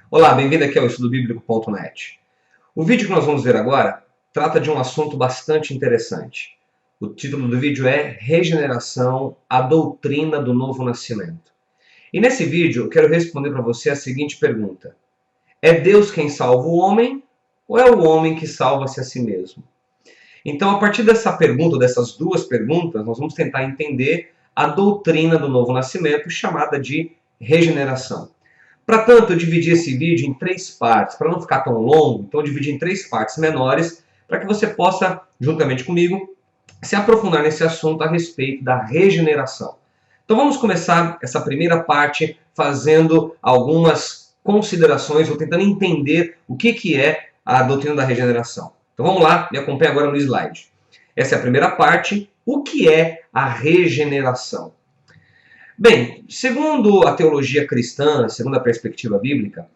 Olá, bem-vindo aqui ao estudobiblico.net. O vídeo que nós vamos ver agora trata de um assunto bastante interessante. O título do vídeo é Regeneração, a doutrina do novo nascimento. E nesse vídeo eu quero responder para você a seguinte pergunta: é Deus quem salva o homem ou é o homem que salva-se a si mesmo? Então, a partir dessa pergunta, dessas duas perguntas, nós vamos tentar entender a doutrina do novo nascimento, chamada de regeneração. Para tanto, eu dividi esse vídeo em três partes, para não ficar tão longo, então eu dividi em três partes menores, para que você possa, juntamente comigo, se aprofundar nesse assunto a respeito da regeneração. Então vamos começar essa primeira parte fazendo algumas considerações, ou tentando entender o que é a doutrina da regeneração. Então vamos lá, me acompanhe agora no slide. Essa é a primeira parte, o que é a regeneração? Bem, segundo a teologia cristã, segundo a perspectiva bíblica,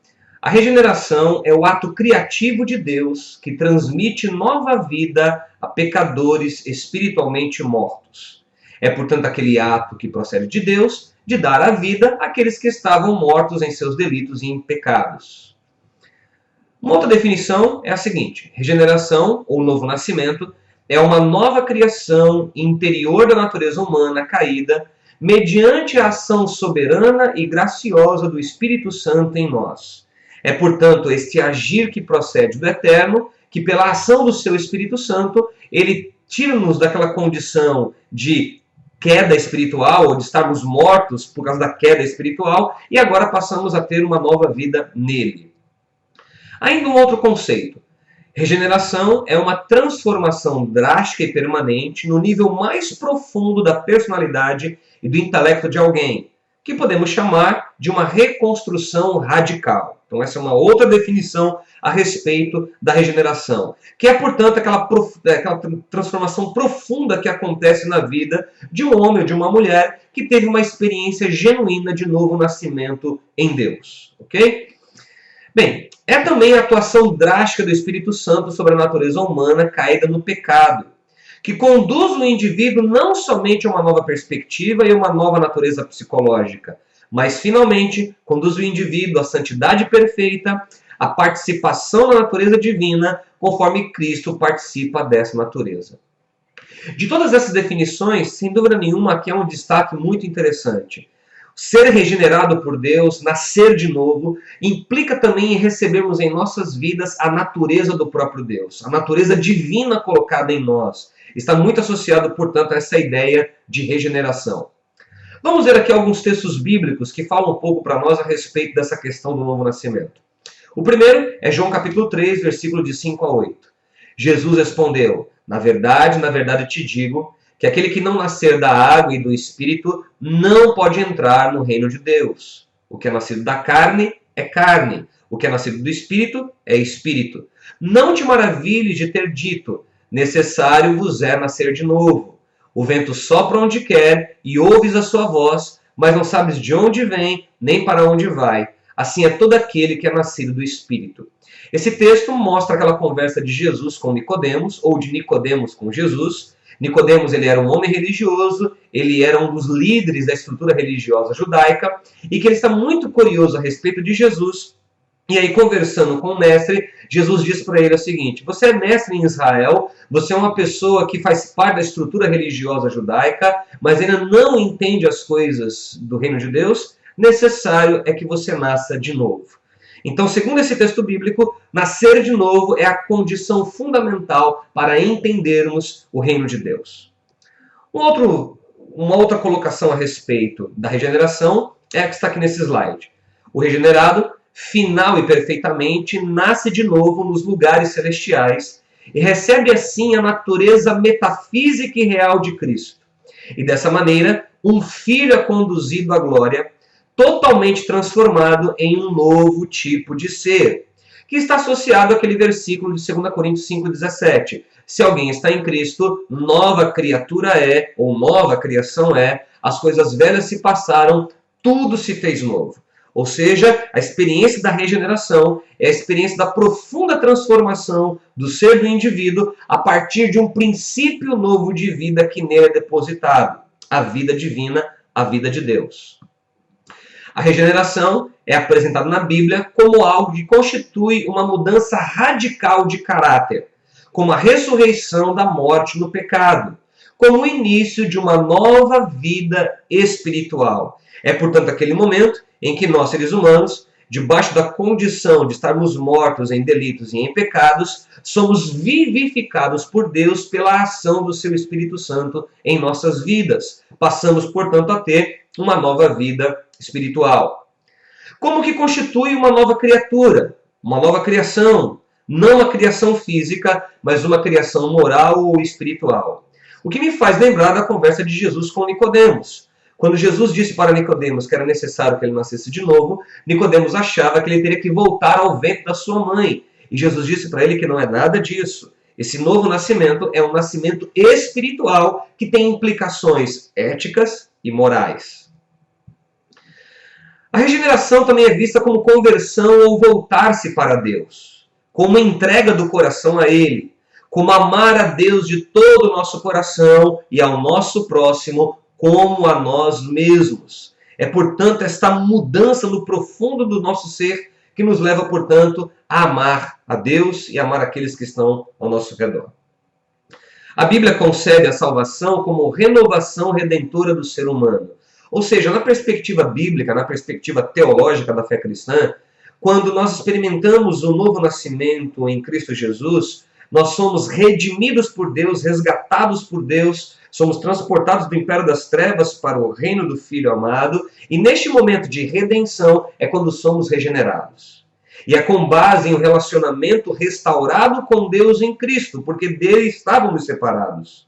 a regeneração é o ato criativo de Deus que transmite nova vida a pecadores espiritualmente mortos. É, portanto, aquele ato que procede de Deus de dar a vida àqueles que estavam mortos em seus delitos e em pecados. Uma outra definição é a seguinte: regeneração, ou novo nascimento, é uma nova criação interior da natureza humana caída, mediante a ação soberana e graciosa do Espírito Santo em nós. É, portanto, este agir que procede do Eterno, que pela ação do seu Espírito Santo, ele tira-nos daquela condição de queda espiritual, ou de estarmos mortos por causa da queda espiritual, e agora passamos a ter uma nova vida nele. Ainda um outro conceito. Regeneração é uma transformação drástica e permanente no nível mais profundo da personalidade e do intelecto de alguém, que podemos chamar de uma reconstrução radical. Então essa é uma outra definição a respeito da regeneração, que é, portanto, aquela transformação profunda que acontece na vida de um homem ou de uma mulher que teve uma experiência genuína de novo nascimento em Deus. Ok? Bem, é também a atuação drástica do Espírito Santo sobre a natureza humana caída no pecado, que conduz o indivíduo não somente a uma nova perspectiva e a uma nova natureza psicológica, mas finalmente conduz o indivíduo à santidade perfeita, à participação na natureza divina, conforme Cristo participa dessa natureza. De todas essas definições, sem dúvida nenhuma, aqui é um destaque muito interessante. Ser regenerado por Deus, nascer de novo, implica também em recebermos em nossas vidas a natureza do próprio Deus, a natureza divina colocada em nós. Está muito associado, portanto, a essa ideia de regeneração. Vamos ver aqui alguns textos bíblicos que falam um pouco para nós a respeito dessa questão do novo nascimento. O primeiro é João capítulo 3, versículo de 5 a 8. Jesus respondeu: na verdade te digo, que aquele que não nascer da água e do Espírito não pode entrar no reino de Deus. O que é nascido da carne é carne, o que é nascido do Espírito é Espírito. Não te maravilhes de ter dito: necessário vos é nascer de novo. O vento sopra onde quer e ouves a sua voz, mas não sabes de onde vem nem para onde vai. Assim é todo aquele que é nascido do Espírito. Esse texto mostra aquela conversa de Jesus com Nicodemos, ou de Nicodemos com Jesus. Nicodemos, ele era um homem religioso, ele era um dos líderes da estrutura religiosa judaica, e que ele está muito curioso a respeito de Jesus. E aí, conversando com o mestre, Jesus diz para ele o seguinte: você é mestre em Israel, você é uma pessoa que faz parte da estrutura religiosa judaica, mas ainda não entende as coisas do reino de Deus, necessário é que você nasça de novo. Então, segundo esse texto bíblico, nascer de novo é a condição fundamental para entendermos o reino de Deus. Uma outra colocação a respeito da regeneração é a que está aqui nesse slide. O regenerado, final e perfeitamente, nasce de novo nos lugares celestiais e recebe assim a natureza metafísica e real de Cristo. E dessa maneira, um filho é conduzido à glória, totalmente transformado em um novo tipo de ser, que está associado àquele versículo de 2 Coríntios 5,17. Se alguém está em Cristo, nova criatura é, ou nova criação é, as coisas velhas se passaram, tudo se fez novo. Ou seja, a experiência da regeneração é a experiência da profunda transformação do ser do indivíduo a partir de um princípio novo de vida que nele é depositado, a vida divina, a vida de Deus. A regeneração é apresentada na Bíblia como algo que constitui uma mudança radical de caráter, como a ressurreição da morte no pecado, como o início de uma nova vida espiritual. É, portanto, aquele momento em que nós, seres humanos, debaixo da condição de estarmos mortos em delitos e em pecados, somos vivificados por Deus pela ação do seu Espírito Santo em nossas vidas. Passamos, portanto, a ter uma nova vida espiritual. Como que constitui uma nova criatura? Uma nova criação. Não uma criação física, mas uma criação moral ou espiritual. O que me faz lembrar da conversa de Jesus com Nicodemos. Quando Jesus disse para Nicodemos que era necessário que ele nascesse de novo, Nicodemos achava que ele teria que voltar ao ventre da sua mãe. E Jesus disse para ele que não é nada disso. Esse novo nascimento é um nascimento espiritual que tem implicações éticas e morais. A regeneração também é vista como conversão ou voltar-se para Deus, como entrega do coração a Ele, como amar a Deus de todo o nosso coração e ao nosso próximo como a nós mesmos. É, portanto, esta mudança no profundo do nosso ser que nos leva, portanto, a amar a Deus e amar aqueles que estão ao nosso redor. A Bíblia concebe a salvação como renovação redentora do ser humano. Ou seja, na perspectiva bíblica, na perspectiva teológica da fé cristã, quando nós experimentamos o novo nascimento em Cristo Jesus, nós somos redimidos por Deus, resgatados por Deus, somos transportados do império das trevas para o reino do Filho amado, e neste momento de redenção é quando somos regenerados. E é com base em um relacionamento restaurado com Deus em Cristo, porque dele estávamos separados.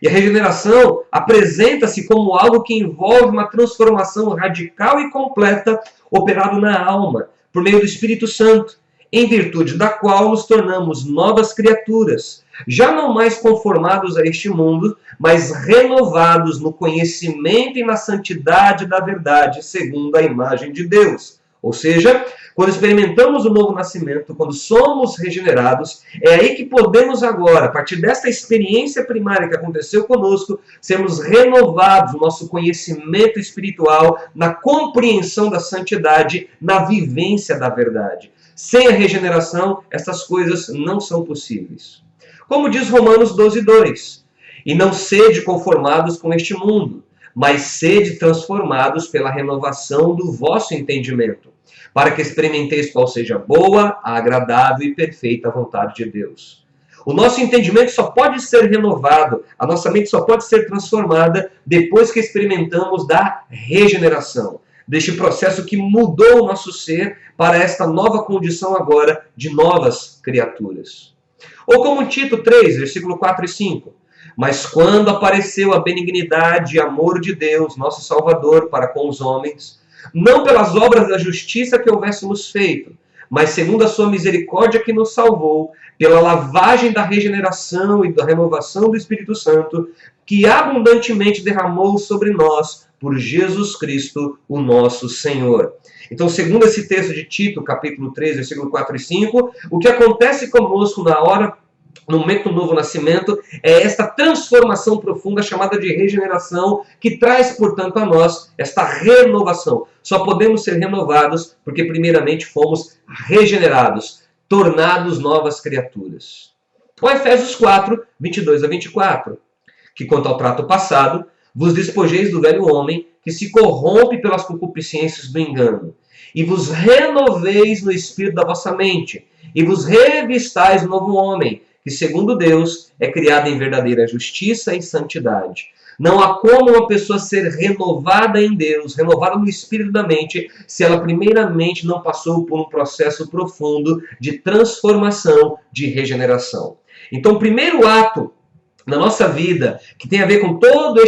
E a regeneração apresenta-se como algo que envolve uma transformação radical e completa operado na alma, por meio do Espírito Santo, em virtude da qual nos tornamos novas criaturas, já não mais conformados a este mundo, mas renovados no conhecimento e na santidade da verdade, segundo a imagem de Deus. Ou seja, quando experimentamos o novo nascimento, quando somos regenerados, é aí que podemos agora, a partir desta experiência primária que aconteceu conosco, sermos renovados no nosso conhecimento espiritual, na compreensão da santidade, na vivência da verdade. Sem a regeneração, essas coisas não são possíveis. Como diz Romanos 12:2, e não sede conformados com este mundo, mas sede transformados pela renovação do vosso entendimento, para que experimenteis qual seja boa, agradável e perfeita vontade de Deus. O nosso entendimento só pode ser renovado, a nossa mente só pode ser transformada depois que experimentamos da regeneração, deste processo que mudou o nosso ser para esta nova condição agora de novas criaturas. Ou como Tito 3, versículo 4 e 5. Mas quando apareceu a benignidade e amor de Deus, nosso Salvador, para com os homens, não pelas obras da justiça que houvéssemos feito, mas segundo a sua misericórdia que nos salvou, pela lavagem da regeneração e da renovação do Espírito Santo, que abundantemente derramou sobre nós por Jesus Cristo, o nosso Senhor. Então, segundo esse texto de Tito, capítulo 3, versículo 4 e 5, o que acontece conosco no momento do novo nascimento, é esta transformação profunda chamada de regeneração, que traz, portanto, a nós esta renovação. Só podemos ser renovados porque, primeiramente, fomos regenerados, tornados novas criaturas. O Efésios 4, 22 a 24, que quanto ao trato passado, vos despojeis do velho homem, que se corrompe pelas concupiscências do engano, e vos renoveis no espírito da vossa mente, e vos revistais do novo homem, que segundo Deus é criado em verdadeira justiça e santidade. Não há como uma pessoa ser renovada em Deus, renovada no espírito da mente, se ela primeiramente não passou por um processo profundo de transformação, de regeneração. Então, o primeiro ato na nossa vida, que tem a ver com toda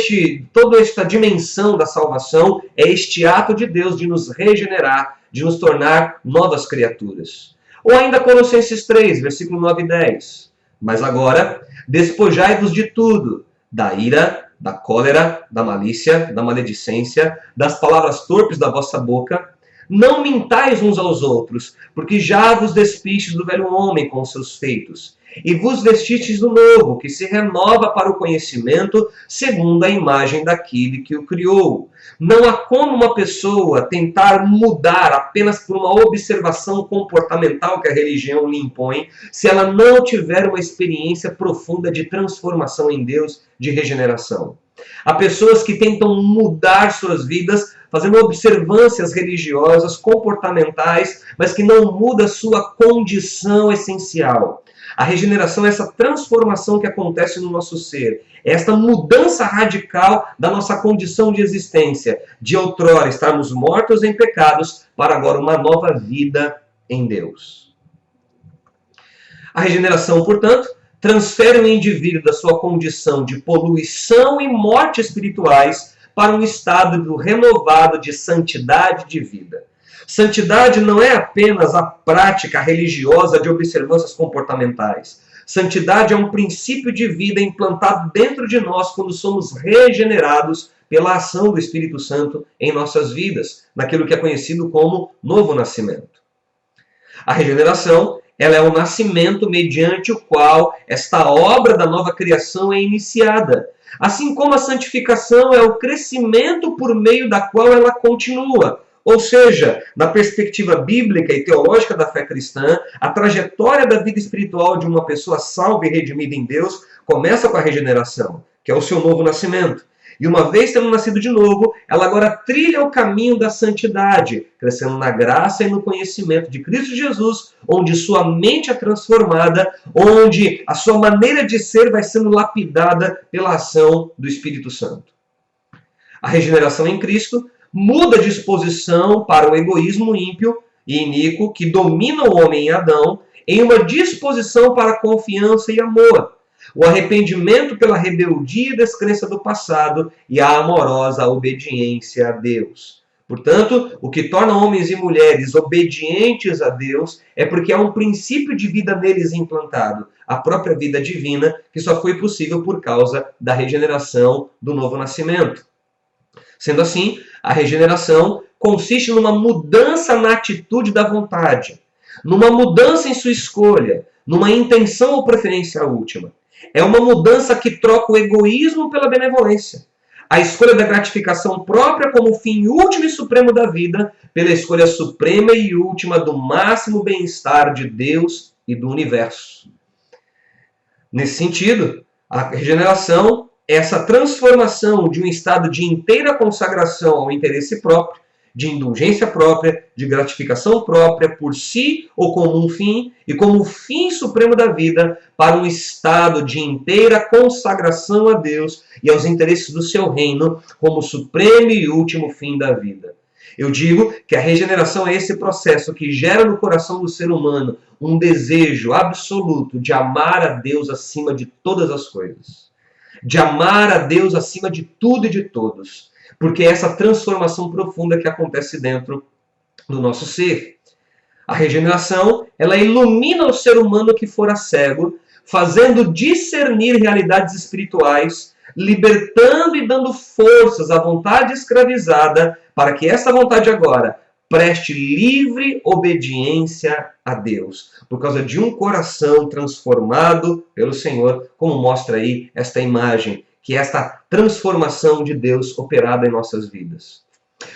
esta dimensão da salvação, é este ato de Deus de nos regenerar, de nos tornar novas criaturas. Ou ainda Colossenses 3, versículo 9 e 10. Mas agora, despojai-vos de tudo, da ira, da cólera, da malícia, da maledicência, das palavras torpes da vossa boca. Não mintais uns aos outros, porque já vos despistes do velho homem com os seus feitos, e vos vestistes do novo, que se renova para o conhecimento segundo a imagem daquele que o criou. Não há como uma pessoa tentar mudar apenas por uma observação comportamental que a religião lhe impõe, se ela não tiver uma experiência profunda de transformação em Deus, de regeneração. Há pessoas que tentam mudar suas vidas fazendo observâncias religiosas, comportamentais, mas que não muda sua condição essencial. A regeneração é essa transformação que acontece no nosso ser. É esta mudança radical da nossa condição de existência. De outrora estarmos mortos em pecados, para agora uma nova vida em Deus. A regeneração, portanto, transfere o indivíduo da sua condição de poluição e morte espirituais para um estado renovado de santidade de vida. Santidade não é apenas a prática religiosa de observâncias comportamentais. Santidade é um princípio de vida implantado dentro de nós quando somos regenerados pela ação do Espírito Santo em nossas vidas, naquilo que é conhecido como novo nascimento. A regeneração, ela é o nascimento mediante o qual esta obra da nova criação é iniciada. Assim como a santificação é o crescimento por meio da qual ela continua. Ou seja, na perspectiva bíblica e teológica da fé cristã, a trajetória da vida espiritual de uma pessoa salva e redimida em Deus começa com a regeneração, que é o seu novo nascimento. E uma vez tendo nascido de novo, ela agora trilha o caminho da santidade, crescendo na graça e no conhecimento de Cristo Jesus, onde sua mente é transformada, onde a sua maneira de ser vai sendo lapidada pela ação do Espírito Santo. A regeneração em Cristo muda a disposição para o egoísmo ímpio e iníquo que domina o homem em Adão, em uma disposição para a confiança e amor. O arrependimento pela rebeldia e descrença do passado e a amorosa obediência a Deus. Portanto, o que torna homens e mulheres obedientes a Deus é porque há um princípio de vida neles implantado, a própria vida divina, que só foi possível por causa da regeneração do novo nascimento. Sendo assim, a regeneração consiste numa mudança na atitude da vontade, numa mudança em sua escolha, numa intenção ou preferência última. É uma mudança que troca o egoísmo pela benevolência. A escolha da gratificação própria como fim último e supremo da vida, pela escolha suprema e última do máximo bem-estar de Deus e do universo. Nesse sentido, a regeneração é essa transformação de um estado de inteira consagração ao interesse próprio, de indulgência própria, de gratificação própria por si ou como um fim, e como fim supremo da vida, para um estado de inteira consagração a Deus e aos interesses do seu reino, como supremo e último fim da vida. Eu digo que a regeneração é esse processo que gera no coração do ser humano um desejo absoluto de amar a Deus acima de todas as coisas. De amar a Deus acima de tudo e de todos. Porque é essa transformação profunda que acontece dentro do nosso ser. A regeneração, ela ilumina o ser humano que fora cego, fazendo discernir realidades espirituais, libertando e dando forças à vontade escravizada, para que essa vontade agora preste livre obediência a Deus, por causa de um coração transformado pelo Senhor, como mostra aí esta imagem, que é esta transformação de Deus operada em nossas vidas.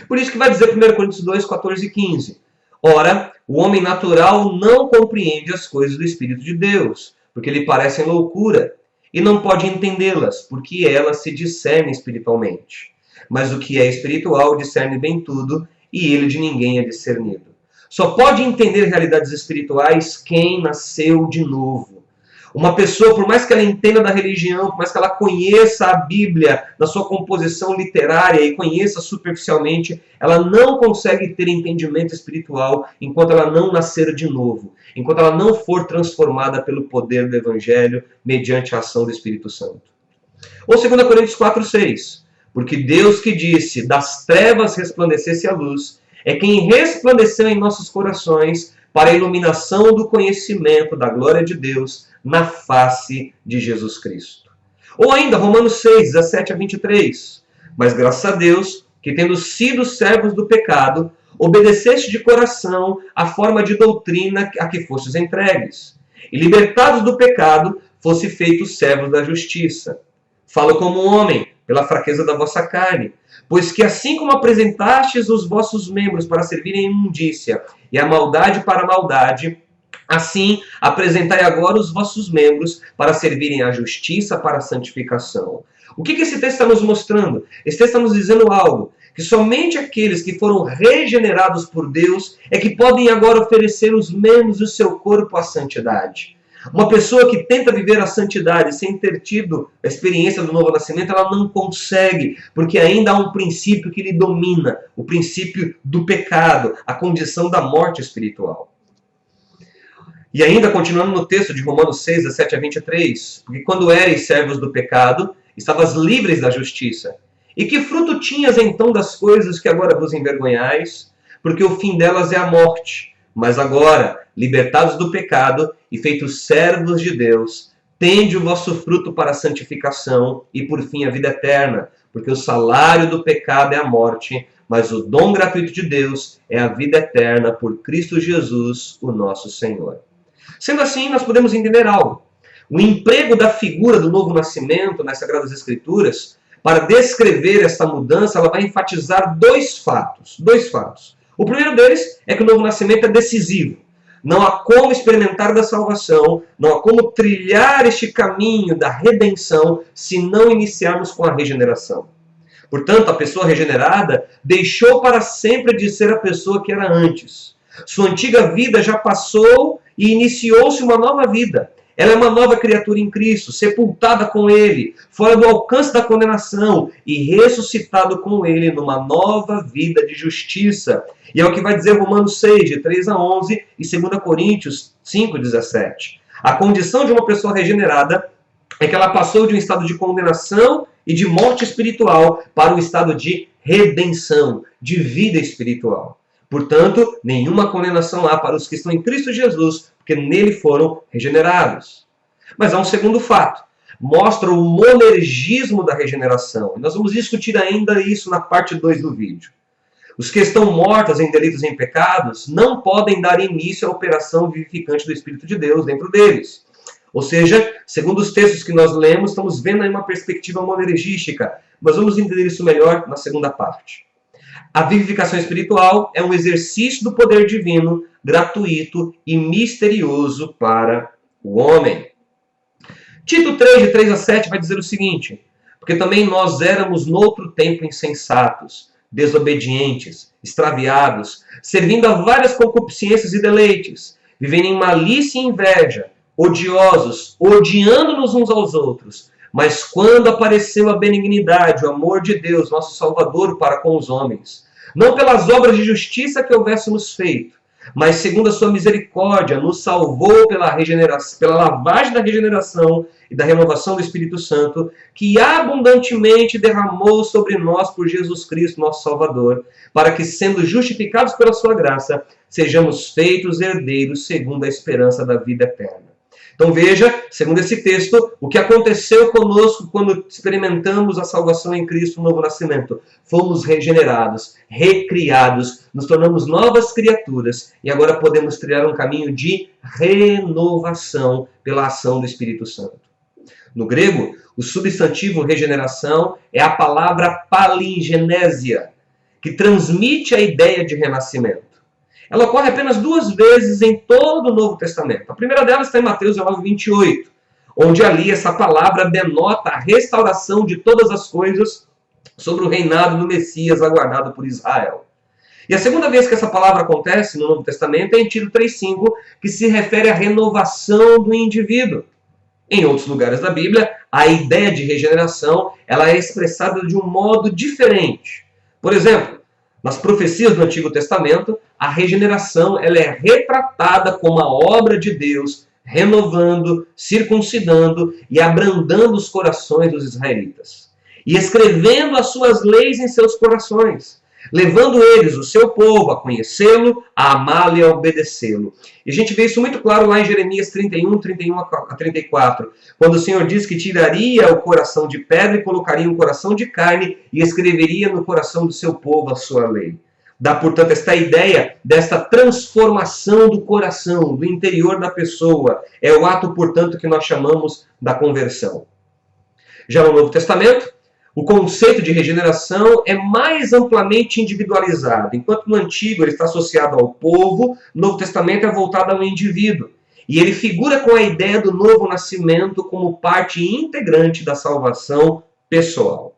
Por isso que vai dizer 1 Coríntios 2, 14 e 15. Ora, o homem natural não compreende as coisas do Espírito de Deus, porque lhe parecem loucura, e não pode entendê-las, porque elas se discernem espiritualmente. Mas o que é espiritual discerne bem tudo, e ele de ninguém é discernido. Só pode entender realidades espirituais quem nasceu de novo. Uma pessoa, por mais que ela entenda da religião, por mais que ela conheça a Bíblia na sua composição literária e conheça superficialmente, ela não consegue ter entendimento espiritual enquanto ela não nascer de novo, enquanto ela não for transformada pelo poder do Evangelho mediante a ação do Espírito Santo. Ou 2 Coríntios 4:6. Porque Deus que disse, das trevas resplandecesse a luz, é quem resplandeceu em nossos corações para a iluminação do conhecimento da glória de Deus na face de Jesus Cristo. Ou ainda, Romanos 6, 17 a 23. Mas graças a Deus, que tendo sido servos do pecado, obedeceste de coração a forma de doutrina a que fostes entregues. e libertados do pecado, fosse feitos servos da justiça. Falo como homem, pela fraqueza da vossa carne, pois que assim como apresentastes os vossos membros para servirem à imundícia e a maldade para a maldade, assim apresentai agora os vossos membros para servirem à justiça para a santificação. O que esse texto está nos mostrando? Esse texto está nos dizendo algo, que somente aqueles que foram regenerados por Deus é que podem agora oferecer os membros do seu corpo à santidade. Uma pessoa que tenta viver a santidade sem ter tido a experiência do novo nascimento, ela não consegue, porque ainda há um princípio que lhe domina, o princípio do pecado, a condição da morte espiritual. E ainda continuando no texto de Romanos 6, 17 a 23, porque quando eres servos do pecado, estavas livres da justiça. E que fruto tinhas então das coisas que agora vos envergonhais? Porque o fim delas é a morte. Mas agora, libertados do pecado e feitos servos de Deus, tende o vosso fruto para a santificação e por fim a vida eterna. Porque o salário do pecado é a morte, mas o dom gratuito de Deus é a vida eterna por Cristo Jesus, o nosso Senhor. Sendo assim, nós podemos entender algo. O emprego da figura do novo nascimento nas Sagradas Escrituras, para descrever esta mudança, ela vai enfatizar dois fatos. O primeiro deles é que o novo nascimento é decisivo. Não há como experimentar da salvação, não há como trilhar este caminho da redenção se não iniciarmos com a regeneração. Portanto, a pessoa regenerada deixou para sempre de ser a pessoa que era antes. Sua antiga vida já passou e iniciou-se uma nova vida. Ela é uma nova criatura em Cristo, sepultada com Ele, fora do alcance da condenação e ressuscitado com Ele numa nova vida de justiça. E é o que vai dizer Romanos 6, de 3 a 11 e 2 Coríntios 5, 17. A condição de uma pessoa regenerada é que ela passou de um estado de condenação e de morte espiritual para um estado de redenção, de vida espiritual. Portanto, nenhuma condenação há para os que estão em Cristo Jesus, porque nele foram regenerados. Mas há um segundo fato. Mostra o monergismo da regeneração. E nós vamos discutir ainda isso na parte 2 do vídeo. Os que estão mortos em delitos e em pecados não podem dar início à operação vivificante do Espírito de Deus dentro deles. Ou seja, segundo os textos que nós lemos, estamos vendo aí uma perspectiva monergística. Mas vamos entender isso melhor na segunda parte. A vivificação espiritual é um exercício do poder divino, gratuito e misterioso para o homem. Tito 3, de 3 a 7, vai dizer o seguinte: porque também nós éramos noutro tempo insensatos, desobedientes, extraviados, servindo a várias concupiscências e deleites, vivendo em malícia e inveja, odiosos, odiando-nos uns aos outros. Mas quando apareceu a benignidade, o amor de Deus, nosso Salvador, para com os homens, não pelas obras de justiça que houvéssemos feito, mas segundo a sua misericórdia, nos salvou pela lavagem da regeneração e da renovação do Espírito Santo, que abundantemente derramou sobre nós por Jesus Cristo, nosso Salvador, para que, sendo justificados pela sua graça, sejamos feitos herdeiros segundo a esperança da vida eterna. Então veja, segundo esse texto, o que aconteceu conosco quando experimentamos a salvação em Cristo, o novo nascimento. Fomos regenerados, recriados, nos tornamos novas criaturas e agora podemos trilhar um caminho de renovação pela ação do Espírito Santo. No grego, o substantivo regeneração é a palavra palingenésia, que transmite a ideia de renascimento. Ela ocorre apenas 2 vezes em todo o Novo Testamento. A primeira delas está em Mateus 19, 28, onde ali essa palavra denota a restauração de todas as coisas sobre o reinado do Messias aguardado por Israel. E a segunda vez que essa palavra acontece no Novo Testamento é em Tito 3,5, que se refere à renovação do indivíduo. Em outros lugares da Bíblia, a ideia de regeneração ela é expressada de um modo diferente. Por exemplo, nas profecias do Antigo Testamento, a regeneração ela é retratada como a obra de Deus, renovando, circuncidando e abrandando os corações dos israelitas. E escrevendo as suas leis em seus corações, levando eles, o seu povo, a conhecê-lo, a amá-lo e a obedecê-lo. E a gente vê isso muito claro lá em Jeremias 31 a 34, quando o Senhor diz que tiraria o coração de pedra e colocaria um coração de carne e escreveria no coração do seu povo a sua lei. Dá, portanto, esta ideia desta transformação do coração, do interior da pessoa. É o ato, portanto, que nós chamamos da conversão. Já no Novo Testamento, o conceito de regeneração é mais amplamente individualizado. Enquanto no Antigo ele está associado ao povo, no Novo Testamento é voltado ao indivíduo. E ele figura com a ideia do novo nascimento como parte integrante da salvação pessoal.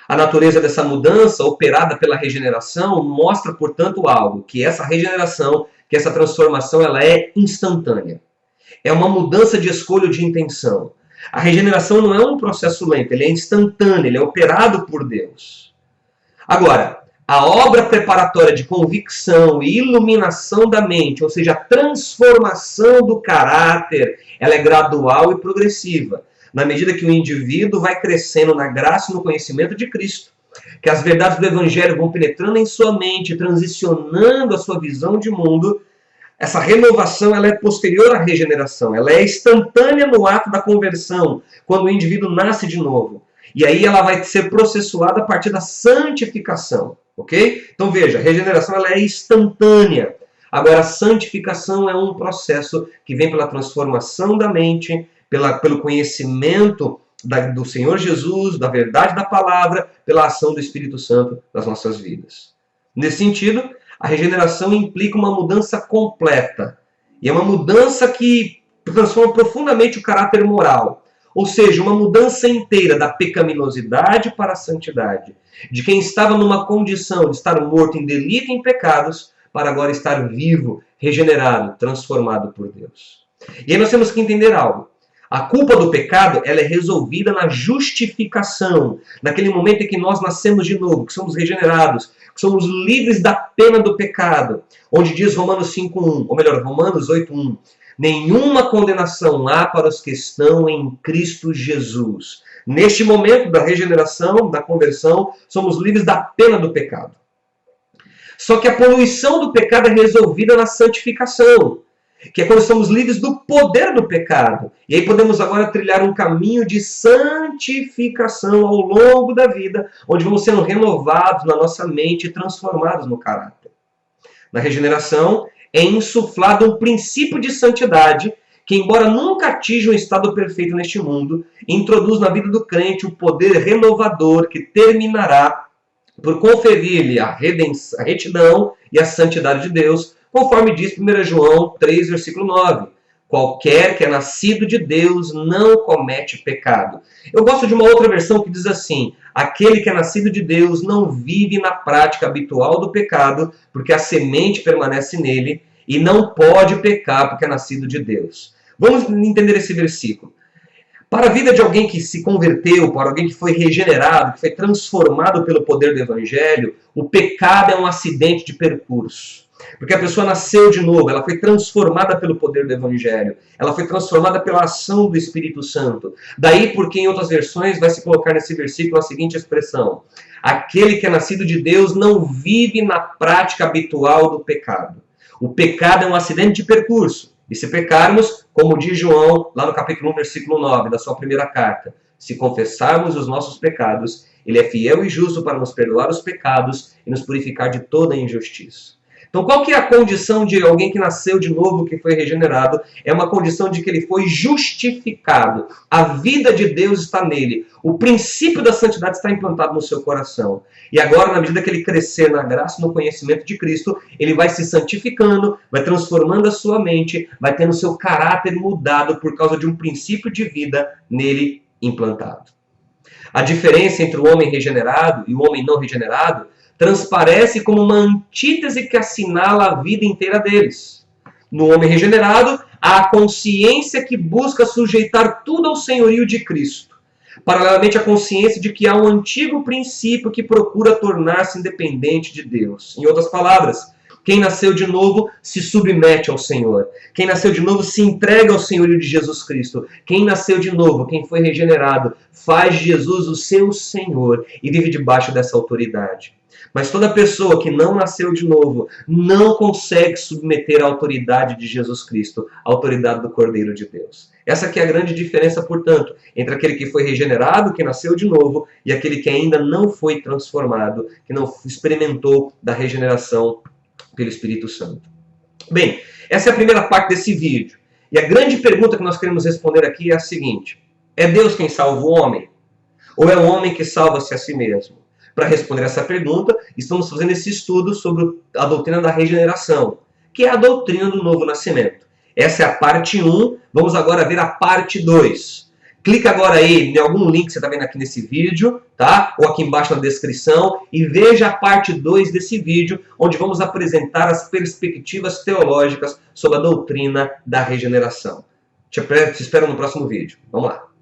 A natureza dessa mudança operada pela regeneração mostra, portanto, algo, que essa regeneração, que essa transformação, ela é instantânea. É uma mudança de escolha de intenção. A regeneração não é um processo lento, ele é instantâneo, ele é operado por Deus. Agora, a obra preparatória de convicção e iluminação da mente, ou seja, a transformação do caráter, ela é gradual e progressiva, na medida que o indivíduo vai crescendo na graça e no conhecimento de Cristo, que as verdades do Evangelho vão penetrando em sua mente, transicionando a sua visão de mundo. Essa renovação ela é posterior à regeneração, ela é instantânea no ato da conversão, quando o indivíduo nasce de novo. E aí ela vai ser processuada a partir da santificação, ok? Então veja, a regeneração ela é instantânea. Agora, a santificação é um processo que vem pela transformação da mente, pelo conhecimento do Senhor Jesus, da verdade da palavra, pela ação do Espírito Santo nas nossas vidas. Nesse sentido, a regeneração implica uma mudança completa. E é uma mudança que transforma profundamente o caráter moral. Ou seja, uma mudança inteira da pecaminosidade para a santidade. De quem estava numa condição de estar morto em delito e em pecados, para agora estar vivo, regenerado, transformado por Deus. E aí nós temos que entender algo. A culpa do pecado ela é resolvida na justificação, naquele momento em que nós nascemos de novo, que somos regenerados, que somos livres da pena do pecado, onde diz Romanos 5:1, ou melhor, Romanos 8:1, nenhuma condenação há para os que estão em Cristo Jesus. Neste momento da regeneração, da conversão, somos livres da pena do pecado. Só que a poluição do pecado é resolvida na santificação, que é quando estamos livres do poder do pecado. E aí podemos agora trilhar um caminho de santificação ao longo da vida, onde vamos sendo renovados na nossa mente e transformados no caráter. Na regeneração, é insuflado um princípio de santidade que, embora nunca atinja um estado perfeito neste mundo, introduz na vida do crente o poder renovador que terminará por conferir-lhe a retidão e a santidade de Deus, conforme diz 1 João 3, versículo 9. Qualquer que é nascido de Deus não comete pecado. Eu gosto de uma outra versão que diz assim: aquele que é nascido de Deus não vive na prática habitual do pecado, porque a semente permanece nele, e não pode pecar porque é nascido de Deus. Vamos entender esse versículo. Para a vida de alguém que se converteu, para alguém que foi regenerado, que foi transformado pelo poder do Evangelho, o pecado é um acidente de percurso. Porque a pessoa nasceu de novo, ela foi transformada pelo poder do Evangelho, ela foi transformada pela ação do Espírito Santo. Daí porque em outras versões vai se colocar nesse versículo a seguinte expressão: aquele que é nascido de Deus não vive na prática habitual do pecado. O pecado é um acidente de percurso. E se pecarmos, como diz João, lá no capítulo 1, versículo 9, da sua primeira carta, se confessarmos os nossos pecados, ele é fiel e justo para nos perdoar os pecados e nos purificar de toda injustiça. Então, qual que é a condição de alguém que nasceu de novo, que foi regenerado? É uma condição de que ele foi justificado. A vida de Deus está nele. O princípio da santidade está implantado no seu coração. E agora, na medida que ele crescer na graça e no conhecimento de Cristo, ele vai se santificando, vai transformando a sua mente, vai tendo seu caráter mudado por causa de um princípio de vida nele implantado. A diferença entre o homem regenerado e o homem não regenerado transparece como uma antítese que assinala a vida inteira deles. No homem regenerado, há a consciência que busca sujeitar tudo ao senhorio de Cristo. Paralelamente, a consciência de que há um antigo princípio que procura tornar-se independente de Deus. Em outras palavras, quem nasceu de novo se submete ao Senhor. Quem nasceu de novo se entrega ao senhorio de Jesus Cristo. Quem nasceu de novo, quem foi regenerado, faz Jesus o seu Senhor e vive debaixo dessa autoridade. Mas toda pessoa que não nasceu de novo não consegue submeter à autoridade de Jesus Cristo, à autoridade do Cordeiro de Deus. Essa que é a grande diferença, portanto, entre aquele que foi regenerado, que nasceu de novo, e aquele que ainda não foi transformado, que não experimentou da regeneração pelo Espírito Santo. Bem, essa é a primeira parte desse vídeo. E a grande pergunta que nós queremos responder aqui é a seguinte: é Deus quem salva o homem? Ou é o homem que salva-se a si mesmo? Para responder essa pergunta, estamos fazendo esse estudo sobre a doutrina da regeneração, que é a doutrina do novo nascimento. Essa é a parte 1, vamos agora ver a parte 2. Clica agora aí em algum link que você está vendo aqui nesse vídeo, tá? Ou aqui embaixo na descrição, e veja a parte 2 desse vídeo, onde vamos apresentar as perspectivas teológicas sobre a doutrina da regeneração. Te espero no próximo vídeo. Vamos lá.